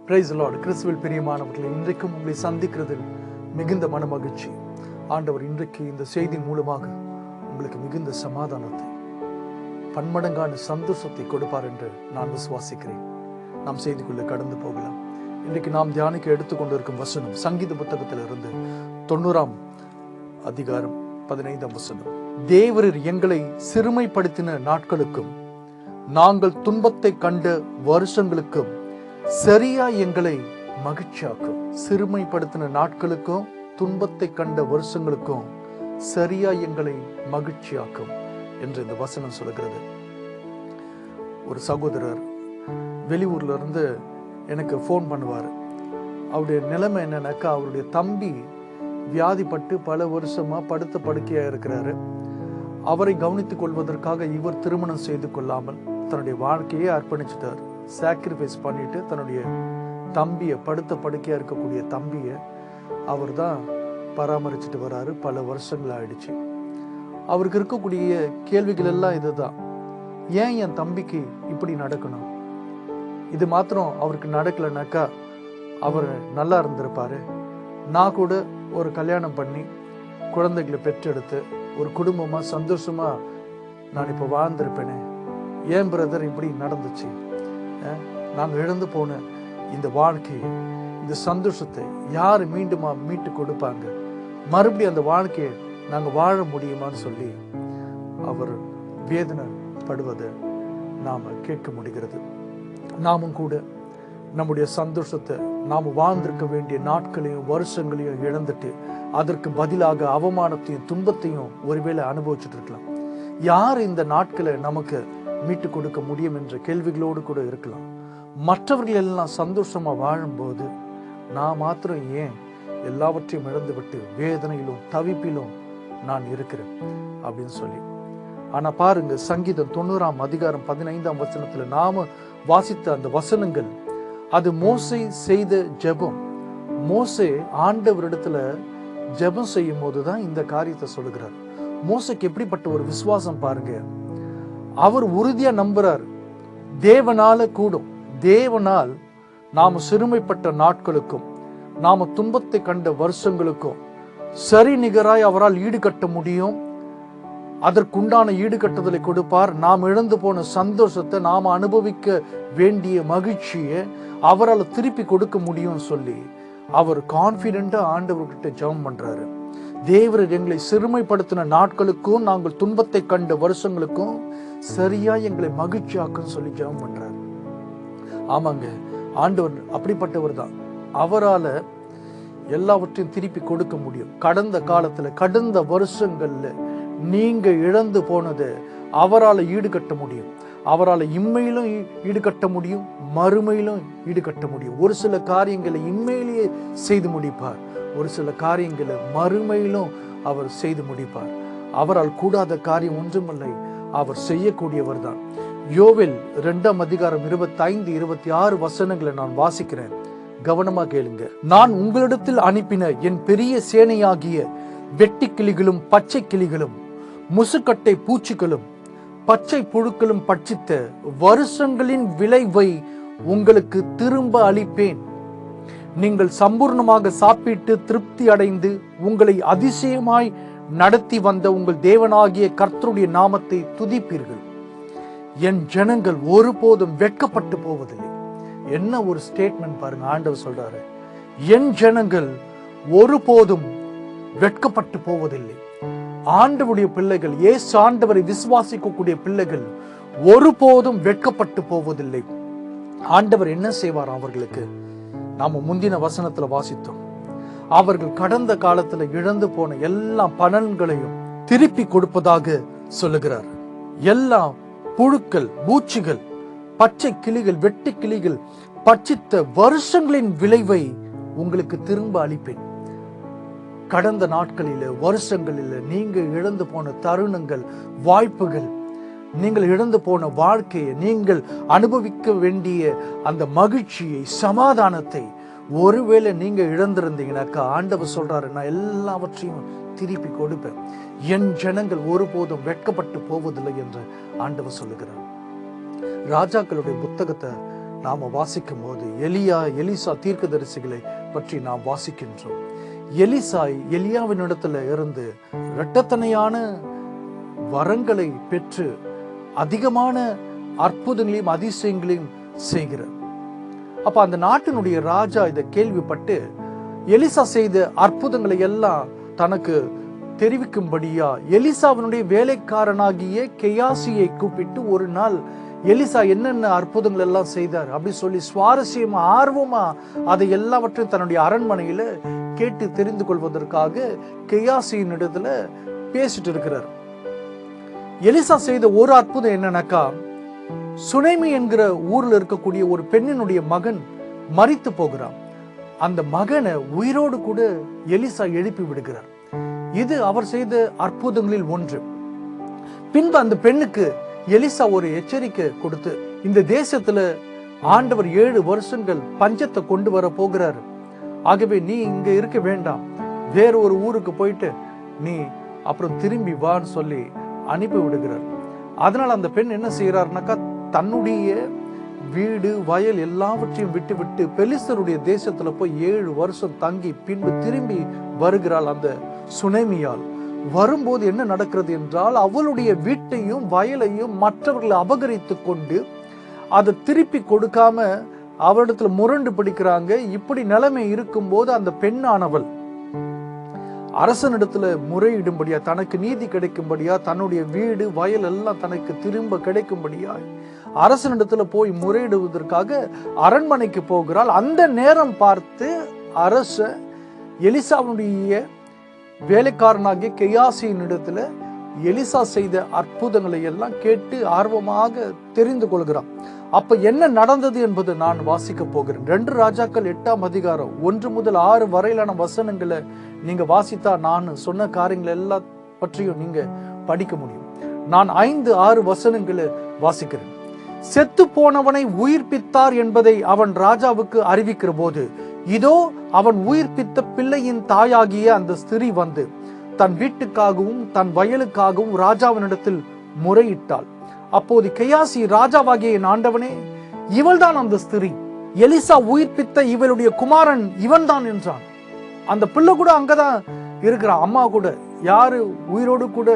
Praise the Lord. கிறிஸ்துவில் பிரியமானவர்களே, இன்றைக்கும் உங்களை சந்திக்கிறதில் மிகுந்த மனமகிழ்ச்சி. ஆண்டவர் இன்றைக்கு இந்த செய்தியின் மூலமாக உங்களுக்கு மிகுந்த சமாதானத்தை, பன்மடங்கான சந்தோஷத்தை கொடுப்பார் என்று நான் விசுவாசிக்கிறேன். நாம் செய்திக்குள்ளே கடந்து போகலாம். இன்றைக்கு நாம் தியானிக்க எடுத்துக்கொண்டிருக்கும் வசனம் சங்கீத புத்தகத்திலிருந்து 90ஆம் அதிகாரம் 15ஆம் வசனம். தேவரீர் எங்களை சிறுமைப்படுத்தின நாட்களுக்கும் நாங்கள் துன்பத்தை கண்ட வருஷங்களுக்கும் சரியா எங்களை மகிழ்ச்சியாக்கும். சிறுமைப்படுத்தின நாட்களுக்கும் துன்பத்தை கண்ட வருஷங்களுக்கும் சரியா எங்களை மகிழ்ச்சியாக்கும் என்று இந்த வசனம் சொல்லுகிறது. ஒரு சகோதரர் வெளியூர்ல இருந்து எனக்கு ஃபோன் பண்ணுவார். அவருடைய நிலைமை என்னன்னாக்கா, அவருடைய தம்பி வியாதிப்பட்டு பல வருஷமா படுத்த படுக்கையா இருக்கிறாரு. அவரை கவனித்துக் கொள்வதற்காக இவர் திருமணம் செய்து கொள்ளாமல் தன்னுடைய வாழ்க்கையை அர்ப்பணிச்சிட்டார். சாக்ரிஃபைஸ் பண்ணிட்டு தன்னுடைய தம்பியை, படுத்த படுக்கையா இருக்கக்கூடிய தம்பியை அவர் தான் பராமரிச்சுட்டு வராரு. பல வருஷங்கள் ஆயிடுச்சு. அவருக்கு இருக்கக்கூடிய கேள்விகள் எல்லாம் இதுதான்: ஏன் என் தம்பிக்கு இப்படி நடக்கணும்? இது மாத்திரம் அவருக்கு நடக்கலைனாக்கா அவர் நல்லா இருந்திருப்பாரு. நான் கூட ஒரு கல்யாணம் பண்ணி குழந்தைகளை பெற்றெடுத்து ஒரு குடும்பமா சந்தோஷமா நான் இப்போ வாழ்ந்திருப்பேனே. ஏன் பிரதர் இப்படி நடந்துச்சு? நாங்கள் இழந்து போன இந்த வாழ்க்கையை, இந்த சந்தோஷத்தை யார் மீண்டுமா மீட்டு கொடுப்பாங்க? மறுபடியும் அந்த வாழ்க்கையை நாங்கள் வாழ முடியுமான்னு சொல்லி அவர் வேதனைப்படுவதை நாம் கேட்க முடிகிறது. நாமும் கூட நம்முடைய சந்தோஷத்தை, நாம் வாழ்ந்திருக்க வேண்டிய நாட்களையும் வருஷங்களையும் இழந்துட்டு அதற்கு பதிலாக அவமானத்தையும் துன்பத்தையும் ஒருவேளை அனுபவிச்சுட்டு இருக்கலாம். யார் இந்த நாட்களை நமக்கு மீட்டு கொடுக்க முடியும் என்ற கேள்விகளோடு கூட இருக்கலாம். மற்றவர்கள் எல்லாம் சந்தோஷமா வாழும்போது நான் மாத்திரம் ஏன் எல்லாவற்றையும் இழந்து விட்டு வேதனையிலும் தவிப்பிலும் நான் இருக்கிறேன் அப்படின்னு சொல்லி. ஆனா பாருங்க, சங்கீதம் 90ஆம் அதிகாரம் 15ஆம் வசனத்துல நாம வாசித்த அந்த வசனங்கள், அது மோசே செய்த ஜெபம். மோசே ஆண்டவரிடத்துல ஜெபம் செய்யும் போதுதான் இந்த காரியத்தை சொல்லுகிறார். மோசேக்கு எப்படிப்பட்ட ஒரு விசுவாசம் பாருங்க. அவர் உறுதியா நம்புறார், தேவனால கூடும். தேவனால் நாம சிறுமைப்பட்ட நாட்களுக்கும் நாம துன்பத்தை கண்ட வருஷங்களுக்கும் சரி நிகராய் அவரால் ஈடுகட்ட முடியும். அதற்குண்டான ஈடுகட்டுதலை கொடுப்பார். நாம் இழந்து போன சந்தோஷத்தை, நாம் அனுபவிக்க வேண்டிய மகிழ்ச்சியை அவரால் திருப்பி கொடுக்க முடியும் சொல்லி அவர் கான்பிடென்டா ஆண்டவர்கிட்ட ஜெபம் பண்றாரு. தேவரீர் எங்களை சிறுமைப்படுத்தின நாட்களுக்கும் நாங்கள் துன்பத்தை கண்ட வருஷங்களுக்கும் சரியா எங்களை மகிழ்ச்சியாக்கும் சொல்லி ஜெபம் பண்றாரு. ஆமாங்க, ஆண்டவர் அப்படிப்பட்டவர் தான். அவரால எல்லாவற்றையும் திருப்பி கொடுக்க முடியும். கடந்த காலத்துல, கடந்த வருஷங்கள்ல நீங்க இழந்து போனதை அவரால் ஈடுகட்ட முடியும். அவரால் இம்மையிலும் ஈடுகட்ட முடியும், மறுமையிலும் ஈடுகட்ட முடியும். ஒரு சில காரியங்களை இம்மையிலேயே செய்து முடிப்பார், ஒரு சில காரியங்களை மறுமையிலும் அவர் செய்து முடிப்பார். அவரால் கூடாத காரியம் ஒன்றுமில்லை. அவர் செய்யக்கூடியவர் தான். யோவேல் 2ஆம் அதிகாரம் 25-26 வசனங்களை நான் வாசிக்கிறேன், கவனமா கேளுங்க. நான் உங்களிடத்தில் அனுப்பின என் பெரிய சேனையாகிய வெட்டி கிளிகளும் பச்சை கிளிகளும் முசுக்கட்டை பூச்சிகளும் பச்சை புழுக்களும் பட்சித்த வருஷங்களின் விளைவை உங்களுக்கு திரும்ப அளிப்பேன். நீங்கள் சம்பூர்ணமாக சாப்பிட்டு திருப்தி அடைந்து உங்களை அதிசயமாய் நடத்தி வந்த உங்கள் தேவனாகிய கர்த்தருடைய நாமத்தை துதிப்பீர்கள். என் ஜனங்கள் ஒருபோதும் வெட்கப்பட்டு போவதில்லை. என்ன ஒரு ஸ்டேட்மெண்ட் பாருங்க. ஆண்டவர் சொல்றாரு, என் ஜனங்கள் ஒருபோதும் வெட்கப்பட்டு போவதில்லை. ஆண்டவருடைய பிள்ளைகள், இயேசு ஆண்டவரை விசுவாசிக்கக்கூடிய பிள்ளைகள் ஒருபோதும் வெட்கப்பட்டு போவதில்லை. ஆண்டவர் என்ன செய்வார் அவர்களுக்கு? நாம முந்தின வசனத்துல வாசித்தோம். அவர்கள் கடந்த காலத்துல இழந்து போன எல்லா பலன்களையும் திருப்பி கொடுப்பதாக சொல்லுகிறார். எல்லா புழுக்கள், பூச்சிகள், பச்சை கிளிகள், வெட்டு கிளிகள் பட்சித்த வருஷங்களின் விளைவை உங்களுக்கு திரும்ப அளிப்பேன். கடந்த நாட்களில, வருஷங்களில நீங்க இழந்து போன தருணங்கள், வாய்ப்புகள், நீங்கள் இழந்து போன வாழ்க்கையை, நீங்கள் அனுபவிக்க வேண்டிய அந்த மகிழ்ச்சியை, சமாதானத்தை ஒருவேளை நீங்க இழந்திருந்தீங்கன்னாக்கா ஆண்டவர் சொல்றாரு, நான் எல்லாவற்றையும் திருப்பி கொடுப்பேன். என் ஜனங்கள் ஒருபோதும் வெட்கப்பட்டு போவதில்லை என்று ஆண்டவர் சொல்லுகிறார். ராஜாக்களுடைய புத்தகத்தை நாம வாசிக்கும் போது எலிசா தீர்க்கதரிசிகளை பற்றி நாம் வாசிக்கின்றோம். எலியாவின் இடத்துல இருந்து இரட்டத்தனையான வரங்களை பெற்று அதிகமான அற்புதங்களையும் அதிசயங்களையும் செய்கிறார். அப்ப அந்த நாட்டினுடைய ராஜா இதை கேள்விப்பட்டு எலிசா செய்த அற்புதங்களை எல்லாம் தனக்கு தெரிவிக்கும்படியா எலிசாவினுடைய வேலைக்காரனாகிய கெயாசியை கூப்பிட்டு ஒரு நாள் எலிசா என்னென்ன அற்புதங்கள் எல்லாம் செய்தார் அப்படி சொல்லி சுவாரஸ்யமா ஆர்வமா அதை எல்லாவற்றையும் தன்னுடைய அரண்மனையில கேட்டு தெரிந்து கொள்வதற்காக கெயாசியின் இடத்துல பேசிட்டு இருக்கிறார். எலிசா செய்த ஒரு அற்புதம் என்னன்னாக்கா, சுனேமி என்கிற ஊர்ல இருக்கக்கூடிய ஒரு பெண்ணினுடைய மகன் மரித்து போகிறான். அந்த மகனை உயிரோடு கூட எலிசா எழுப்பி விடுகிறார். இது அவர் செய்த அற்புதங்களில் ஒன்று. பின்பு அந்த பெண்ணுக்கு எலிசா ஒரு எச்சரிக்கை கொடுத்து, இந்த தேசத்துல ஆண்டவர் 7 வருஷங்கள் பஞ்சத்தை கொண்டு வர போகிறாரு. ஆகவே நீ இங்க இருக்க வேண்டாம், வேற ஒரு ஊருக்கு போயிட்டு நீ அப்புறம் திரும்பி வான்னு சொல்லி அனுப்பி விடுகிறார். அதனால அந்த பெண் என்ன செய்யறாருனாக்கா, தன்னுடைய வீடு வயல் எல்லாவற்றையும் விட்டு விட்டு பெலிஸ்தருடைய தேசத்துல போய் 7 வருஷம் தங்கி பின்பு திரும்பி வருகிறாள். அந்த சுனேமியால் வரும்போது என்ன நடக்கிறது என்றால், அவளுடைய வீட்டையும் வயலையும் மற்றவர்களை அபகரித்து கொண்டு அதை திருப்பி கொடுக்காம அவரிடத்துல முரண்டு பிடிக்கிறாங்க. இப்படி நிலைமை இருக்கும் போது அந்த பெண்ணானவள் அரசனிடத்துல முறையிடும்படியா, தனக்கு நீதி கிடைக்கும்படியா, தன்னுடைய வீடு வயல் எல்லாம் தனக்கு திரும்ப கிடைக்கும்படியா அரசனிடத்துல போய் முறையிடுவதற்காக அரண்மனைக்கு போகிறாள். அந்த நேரம் பார்த்து அரச எலிசாவுடைய வேலைக்காரனாகிய கெயாசியின் இடத்துல எலிசா செய்த அற்புதங்களை எல்லாம் கேட்டு ஆர்வமாக தெரிந்து கொள்கிறான். அப்ப என்ன நடந்தது என்பது நான் வாசிக்க போகிறேன். 2 ராஜாக்கள் 8ஆம் அதிகாரம் 1 முதல் 6 வரையிலான வசனங்களை நீங்க வாசித்தா நான் சொன்ன காரியங்கள் எல்லா பற்றியும் நீங்க படிக்க முடியும். நான் 5-6 வசனங்களை வாசிக்கிறேன். செத்து போனவனை உயிர்ப்பித்தார் என்பதை அவன் ராஜாவுக்கு அறிவிக்கிற போது, இதோ அவன் உயிர்ப்பித்த பிள்ளையின் தாயாகிய அந்த ஸ்திரீ வந்து தன் வீட்டுக்காகவும் தன் வயலுக்காகவும் ராஜாவினிடத்தில் முறையிட்டாள். அப்போது கெயாசி, ராஜாவாகிய என் ஆண்டவனே, இவள்தான் அந்த ஸ்திரீ, எலிசா உயிர்ப்பித்த இவளுடைய குமாரன் இவன் தான் என்றான். அந்த பிள்ளை கூட அங்கதான் இருக்கிறான், அம்மா கூட. யாரு உயிரோடு கூட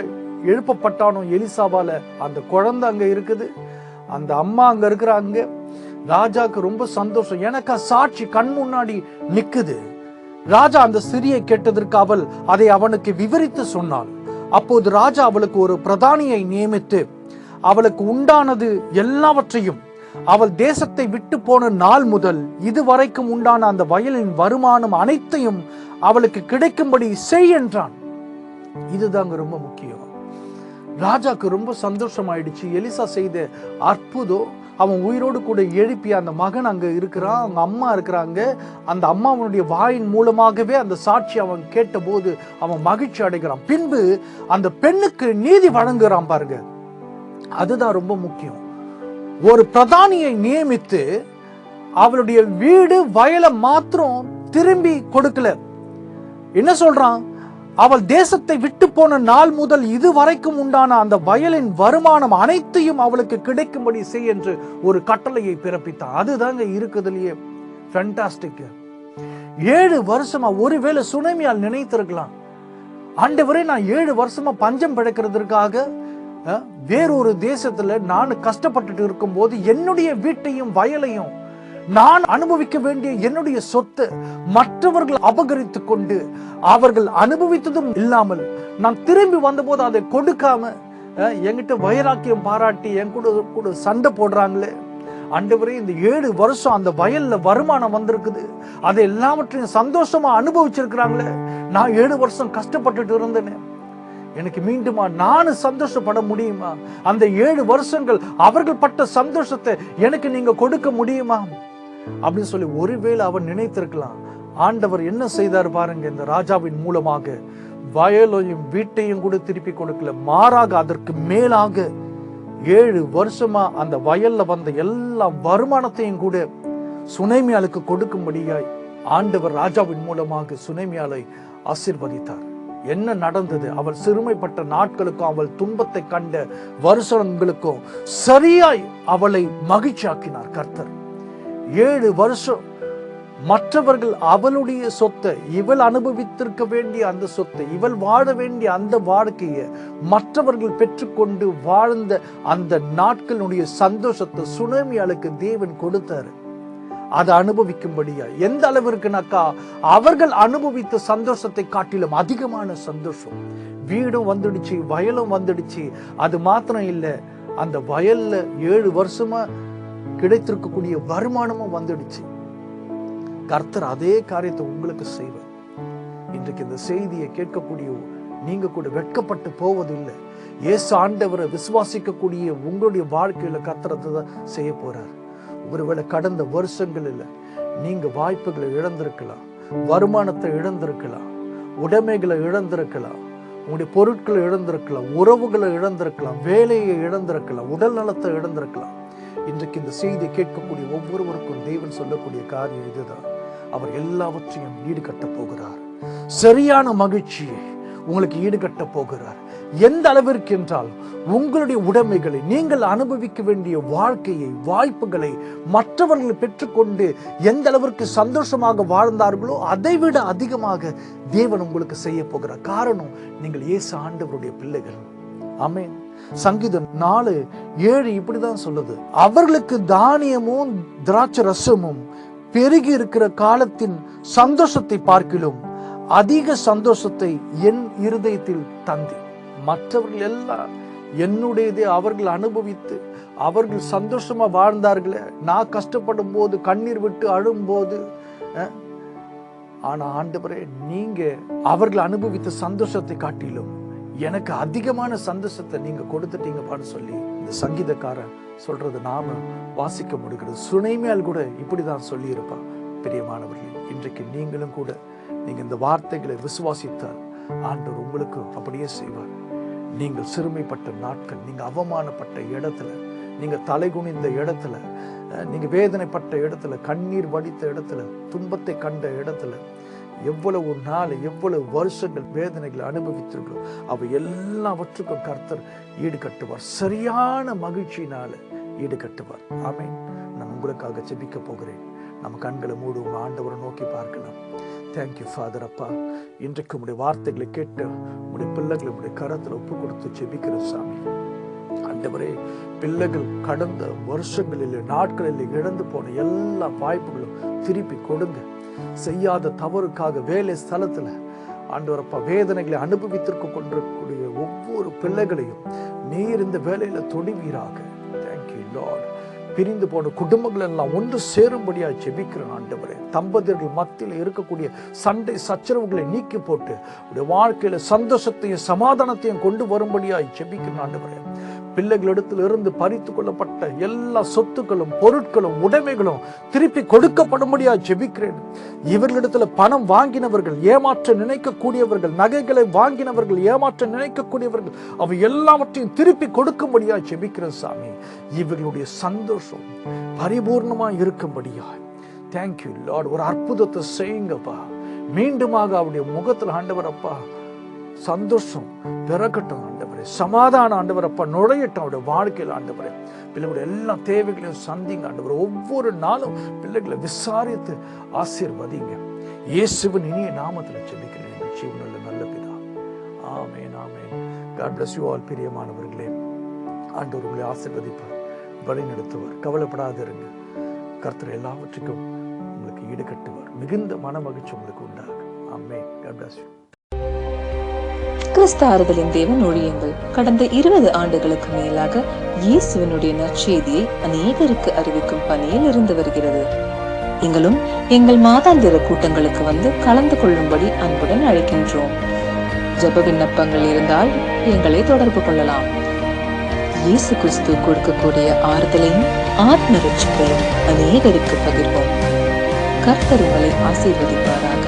எழுப்பப்பட்டானோ எலிசாவால, அந்த குழந்தை அங்க இருக்குது, அந்த அம்மா அங்க இருக்கிறாங்க. ராஜாக்கு ரொம்ப சந்தோஷம். எனக்கு சாட்சி கண் முன்னாடி நிக்குது. ராஜா அந்த ஸ்திரியை கேட்டதற்கு அவள் அதை அவனுக்கு விவரித்து சொன்னாள். அப்போது ராஜா அவளுக்கு ஒரு பிரதானியை நியமித்து அவளுக்கு உண்டானது எல்லாவற்றையும், அவள் தேசத்தை விட்டு போன நாள் முதல் இதுவரைக்கும் உண்டான அந்த வயலின் வருமானம் அனைத்தையும் அவளுக்கு கிடைக்கும்படி செய் என்றான். இதுதாங்க ரொம்ப முக்கியம். ராஜாக்கு ரொம்ப சந்தோஷம் ஆயிடுச்சு. எலிசா செய்த அற்புதம், அவன் உயிரோடு கூட எழுப்பி அந்த மகன் அங்க இருக்கிறான், அவங்க அம்மா இருக்கிறாங்க. அந்த அம்மாவனுடைய வாயின் மூலமாகவே அந்த சாட்சி அவன் கேட்ட போது அவன் மகிழ்ச்சி அடைகிறான். பின்பு அந்த பெண்ணுக்கு நீதி வழங்குறான் பாருங்க. அதுதான் ரொம்ப முக்கியம். ஒரு பிரதானியை நியமித்து அவளுடைய வீடு வயலை மாத்திரம் திரும்பி கொடுக்கல. என்ன சொல்றான்? அவள் தேசத்தை விட்டு போன நாள் முதல் இதுவரைக்கும் உண்டான அந்த வயலின் வருமானம் அனைத்தையும் அவளுக்கு கிடைக்கும்படி செய் என்று ஒரு கட்டளையை பிறப்பித்தான். அதுதாங்க இருக்குதுலயே ஃபேண்டாஸ்டிக். 7 வருஷமா, ஒருவேளை சுனேமியால் நினைத்திருக்கலாம், ஆண்டவரே நான் 7 வருஷமா பஞ்சம் பிழைக்கிறதுக்காக வேறொரு தேசத்துல நான் கஷ்டப்பட்டுட்டு இருக்கும் போது என்னுடைய வீட்டையும் வயலையும் நான் அனுபவிக்க வேண்டிய என்னுடைய சொத்து மற்றவர்கள் அபகரித்து கொண்டு அவர்கள் அனுபவித்ததும் இல்லாமல் நான் திரும்பி வந்தபோது அதை கொடுக்காம என்கிட்ட வைராக்கியம் பாராட்டி என் கூட சண்டை போடுறாங்களே. ஆண்டவரே, இந்த 7 வருஷம் அந்த வயல்ல வருமானம் வந்திருக்குது, அதை எல்லாவற்றையும் சந்தோஷமா அனுபவிச்சிருக்கிறாங்களே. நான் 7 வருஷம் கஷ்டப்பட்டுட்டு இருந்தேனே, எனக்கு மீண்டுமா நானும் சந்தோஷப்பட முடியுமா? அந்த 7 வருஷங்கள் அவர்கள் பட்ட சந்தோஷத்தை எனக்கு நீங்க கொடுக்க முடியுமா அப்படின்னு சொல்லி ஒருவேளை அவன் நினைத்திருக்கலாம். ஆண்டவர் என்ன செய்தார் பாருங்க. இந்த ராஜாவின் மூலமாக வயலையும் வீட்டையும் கூட திருப்பி கொடுக்கல, மாறாக அதற்கு மேலாக 7 வருஷமா அந்த வயல்ல வந்த எல்லா வருமானத்தையும் கூட சுனேமியாளுக்கு கொடுக்கும்படியாய் ஆண்டவர் ராஜாவின் மூலமாக சுனேமியாளை ஆசீர்வதித்தார். என்ன நடந்தது? அவள் சிறுமைப்பட்ட நாட்களுக்கும் அவள் துன்பத்தை கண்ட வருஷங்களுக்கும் சரியாய் அவளை மகிழ்ச்சியாக்கினார் கர்த்தர். 7 வருஷம் மற்றவர்கள் அவளுடைய சொத்தை, இவள் அனுபவித்திருக்க வேண்டிய அந்த சொத்தை, இவள் வாழ வேண்டிய அந்த வாழ்க்கையை மற்றவர்கள் பெற்றுக்கொண்டு வாழ்ந்த அந்த நாட்களுடைய சந்தோஷத்தை சுனேமியாளுக்கு தேவன் கொடுத்தாரு. அதை அனுபவிக்கும்படியா. எந்த அளவிற்குனாக்கா அவர்கள் அனுபவித்த சந்தோஷத்தை காட்டிலும் அதிகமான சந்தோஷம். வீடும் வந்துடுச்சு, வயலும் வந்துடுச்சு. அது மாத்திரம் இல்லை, அந்த வயல்ல 7 வருஷமா கிடைத்திருக்கக்கூடிய வருமானமும் வந்துடுச்சு. கர்த்தர் அதே காரியத்தை உங்களுக்கு செய்வார். இன்றைக்கு இந்த செய்தியை கேட்கக்கூடிய நீங்க கூட வெட்கப்பட்டு போவதில்லை. இயேசு ஆண்டவரை விசுவாசிக்கக்கூடிய உங்களுடைய வாழ்க்கையில கர்த்தர் செய்ய போறார். ஒருவேளை கடந்த வருஷங்களில் நீங்க வாய்ப்புகளை இழந்திருக்கலாம், வருமானத்தை இழந்திருக்கலாம், உடைமைகளை இழந்திருக்கலாம், உங்களுடைய பொருட்களை இழந்திருக்கலாம், உறவுகளை இழந்திருக்கலாம், வேலையை இழந்திருக்கலாம், உடல் நலத்தை இழந்திருக்கலாம். இன்றைக்கு இந்த செய்தியை கேட்கக்கூடிய ஒவ்வொருவருக்கும் தேவன் சொல்லக்கூடிய காரியம் இதுதான். அவர் எல்லாவற்றையும் ஈடுகட்ட போகிறார். சரியான மகிழ்ச்சியை உங்களுக்கு ஈடுகட்ட போகிறார். எந்த அளவிற்கு என்றால், உங்களுடைய உடைமைகளை, நீங்கள் அனுபவிக்க வேண்டிய வாழ்க்கையை, வாய்ப்புகளை மற்றவர்கள் பெற்றுக்கொண்டு எந்த அளவிற்கு சந்தோஷமாக வாழ்ந்தார்களோ அதைவிட அதிகமாக தேவன் உங்களுக்கு செய்ய போகிறார். காரணம், நீங்கள் இயேசு ஆண்டவருடைய பிள்ளைகள். ஆமென். சங்கீதம் 4:7 இப்படிதான் சொல்லுது, அவர்களுக்கு தானியமும் திராட்சை ரசமும் பெருகி இருக்கிற காலத்தின் சந்தோஷத்தை பார்க்கிலும் அதிக சந்தோஷத்தை என் இருதயத்தில் தந்தி. மற்றவர்கள் எல்லாம் என்னுடையதே அவர்கள் அனுபவித்து அவர்கள் சந்தோஷமா வாழ்ந்தார்களே, நான் கஷ்டப்படும் போது, கண்ணீர் விட்டு அழும்போது. ஆனா ஆண்டவரே, நீங்க அவர்கள் அனுபவித்த சந்தோஷத்தை காட்டிலும் எனக்கு அதிகமான சந்தோஷத்தை நீங்க கொடுத்துட்டீங்கப்பான்னு சொல்லி இந்த சங்கீதக்காரன் சொல்றது நாம வாசிக்க முடிகிறது. சுனேமியால் கூட இப்படிதான் சொல்லி இருப்பா. பிரியமானவர்களே, இன்றைக்கு நீங்களும் கூட நீங்க இந்த வார்த்தைகளை விசுவாசித்தால் ஆண்டவர் உங்களுக்கு அப்படியே செய்வார். நீங்கள் சிறுமைப்பட்ட நாட்கள், நீங்க அவமானப்பட்ட இடத்துல, நீங்க தலைகுனிந்த இடத்துல, நீங்க வேதனைப்பட்ட இடத்துல, கண்ணீர் வடித்த இடத்துல, துன்பத்தை கண்ட இடத்துல, எவ்வளவு நாள், எவ்வளவு வருஷங்கள் வேதனைகளை அனுபவித்திருக்கிறோம், அவை எல்லாவற்றுக்கும் கர்த்தர் ஈடுகட்டுவார். சரியான மகிழ்ச்சியினால ஈடுகட்டுவார். ஆமென். நான் உங்களுக்காக ஜெபிக்க போகிறேன். நம்ம கண்களை மூடுவோம், ஆண்டவரை நோக்கி பார்க்கலாம். Thank you father. அப்பா, இன்றைக்கு உங்களுடைய வார்த்தைகளை கேட்டு உங்களுடைய பிள்ளைகளை உங்களுடைய கரத்தில் ஒப்பு கொடுத்து ஜெபிக்கிற சாமி. ஆண்டவரே, பிள்ளைகள் கடந்த வருஷங்களில், நாட்களில் இழந்து போன எல்லா வாய்ப்புகளும் திருப்பி கொடுங்க. செய்யாத தவறுக்காக வேலை ஸ்தலத்துல ஆண்டவரப்பா வேதனைகளை அனுபவித்திருக்க கொண்டிருக்கக்கூடிய ஒவ்வொரு பிள்ளைகளையும் நீர் இந்த வேலையில தொடுவீராக. Thank you Lord. பிரிந்து போன குடும்பங்கள் எல்லாம் ஒன்று சேரும்படியா ஜெபிக்கிறேன் ஆண்டவரே. தம்பதியர்கள் மத்தியில் இருக்கக்கூடிய சண்டை சச்சரவுகளை நீக்கி போட்டு உடைய வாழ்க்கையில சந்தோஷத்தையும் சமாதானத்தையும் கொண்டு வரும்படியா ஜெபிக்கிறேன் ஆண்டவரே. பிள்ளைகளிடத்தில் இருந்து பறித்து கொள்ளப்பட்ட எல்லா சொத்துக்களும், பொருட்களும், உடைமைகளும் திருப்பி கொடுக்கப்படும்படியா ஜெபிக்கிறேன். இவர்களிடத்துல பணம் வாங்கினவர்கள், ஏமாற்ற நினைக்கக்கூடியவர்கள், நகைகளை வாங்கினவர்கள், ஏமாற்ற நினைக்கக்கூடியவர்கள், அவை எல்லாவற்றையும் திருப்பி கொடுக்கும்படியா ஜெபிக்கிறேன் சாமி. இவர்களுடைய சந்தோஷம் பரிபூர்ணமா இருக்கும்படியா தேங்க்யூ லார்ட். ஒரு அற்புதத்தை செய்யுங்கப்பா. மீண்டுமாக அவருடைய முகத்தில் ஆண்டவரப்பா சந்தோஷம் பிறக்கட்டும் ஆண்டவரே. சமாதான ஆண்டவரப்பா நுழையட்டும் அவருடைய வாழ்க்கையில் ஆண்டவரே. பிள்ளைகளுடைய எல்லா தேவைகளையும் சந்திங்க ஆண்டவரே. ஒவ்வொரு நாளும் பிள்ளைகளை விசாரித்து ஆசீர்வதிங்க. இயேசுவின் இனிய நாமத்தில் ஜெபிக்கிறேன் ஜீவனுள்ள நல்ல பிதா. ஆமென், ஆமென். God bless you all. பிரியமானவர்களே, ஆண்டவர் உங்களை ஆசீர்வதிப்பார், வழி நடத்துவார். கவலைப்படாதிருங்க. கர்த்தர் எல்லாவற்றுக்கும் உங்களுக்கு ஈடுகட்டுவார். மிகுந்த மன மகிழ்ச்சி உங்களுக்கு உண்டாகும். ஆமென். God bless you. கிறிஸ்து ஆறுதலின் தேவன் ஊழியங்கள் கடந்த 20 ஆண்டுகளுக்கு மேலாக இயேசுவினுடைய நற்செய்தியை அநேகருக்கு அறிவிக்கும் பணியில் இருந்து வருகிறது. எங்களும் எங்கள் மாதாந்திர கூட்டங்களுக்கு வந்து கலந்து கொள்ளும்படி அன்புடன் அழைக்கின்றோம். ஜெப விண்ணப்பங்கள் இருந்தால் எங்களை தொடர்பு கொள்ளலாம். இயேசு கிறிஸ்து கொடுக்கக்கூடிய ஆறுதலையும் ஆத்ம ரட்சிப்பையும் அநேகருக்கு பகிர்வோம். கர்த்தர் உங்களை ஆசீர்வதிப்பாராக.